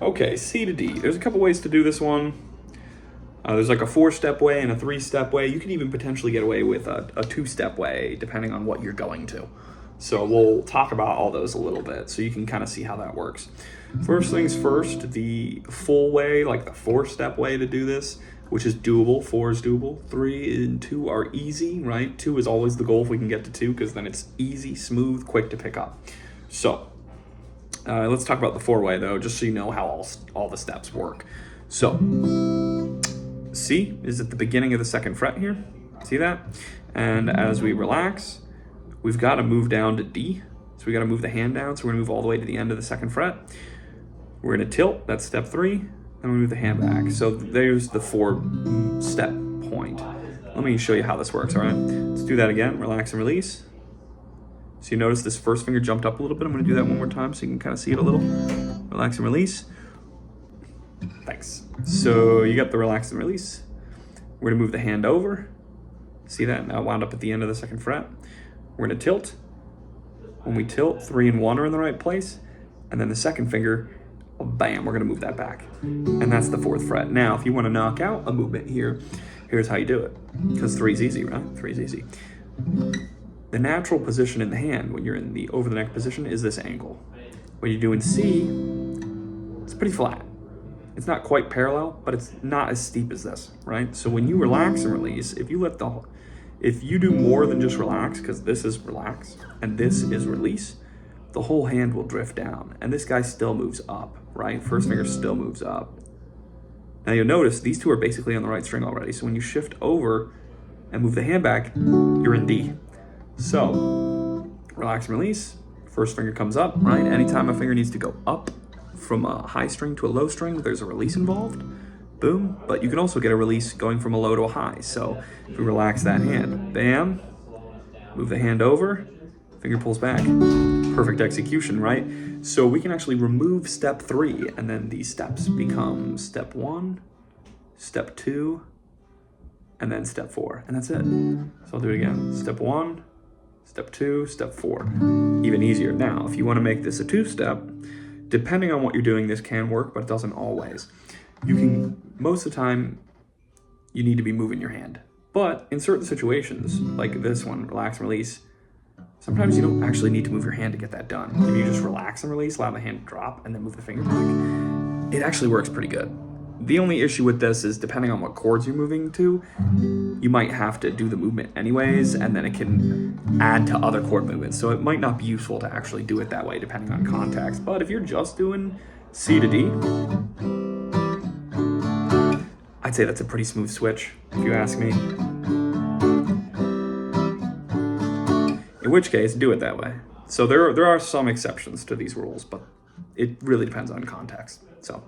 Okay, C to D. There's a couple ways to do this one. There's like a 4-step way and a 3-step way. You can even potentially get away with a 2-step way, depending on what you're going to. So we'll talk about all those a little bit so you can kind of see how that works. First things first, the full way, like the 4-step way to do this, which is doable. 4 is doable. 3 and 2 are easy, right? 2 is always the goal if we can get to 2, because then it's easy, smooth, quick to pick up. So let's talk about the 4-way though, just so you know how all the steps work. So C is at the beginning of the 2nd fret here. See that? And as we relax, we've got to move down to D. So we got to move the hand down. So we're going to move all the way to the end of the 2nd fret. We're going to tilt. That's step 3. And we move the hand back. So there's the 4-step point. Let me show you how this works, all right? Let's do that again. Relax and release. So you notice this first finger jumped up a little bit. I'm going to do that one more time so you can kind of see it a little. Relax and release. Thanks. So you got the relax and release. We're going to move the hand over. See that? Now wound up at the end of the 2nd fret. We're going to tilt. When we tilt, 3 and 1 are in the right place. And then the 2nd finger, bam, we're going to move that back. And that's the 4th fret. Now, if you want to knock out a movement here, here's how you do it. Because 3 is easy, right? 3 is easy. The natural position in the hand when you're in the over the neck position is this angle. When you're doing C, it's pretty flat. It's not quite parallel, but it's not as steep as this, right? So when you relax and release, if you do more than just relax, because this is relax and this is release, the whole hand will drift down. And this guy still moves up, right? First finger still moves up. Now you'll notice these two are basically on the right string already. So when you shift over and move the hand back, you're in D. So relax and release, first finger comes up, right? Anytime a finger needs to go up from a high string to a low string, there's a release involved. Boom. But you can also get a release going from a low to a high. So if we relax that hand, bam, move the hand over, finger pulls back. Perfect execution, right? So we can actually remove step 3, and then these steps become step 1, step 2, and then step 4. And that's it. So I'll do it again. Step 1, step 2, step 4. Even easier. Now, if you want to make this a 2-step, depending on what you're doing, this can work, but it doesn't always. You can, most of the time, you need to be moving your hand. But in certain situations, like this one, relax and release, sometimes you don't actually need to move your hand to get that done. If you just relax and release, allow the hand to drop, and then move the finger back, it actually works pretty good. The only issue with this is depending on what chords you're moving to, you might have to do the movement anyways, and then it can add to other chord movements. So it might not be useful to actually do it that way depending on context. But if you're just doing C to D, I'd say that's a pretty smooth switch, if you ask me. In which case, do it that way. So there are some exceptions to these rules, but it really depends on context. So.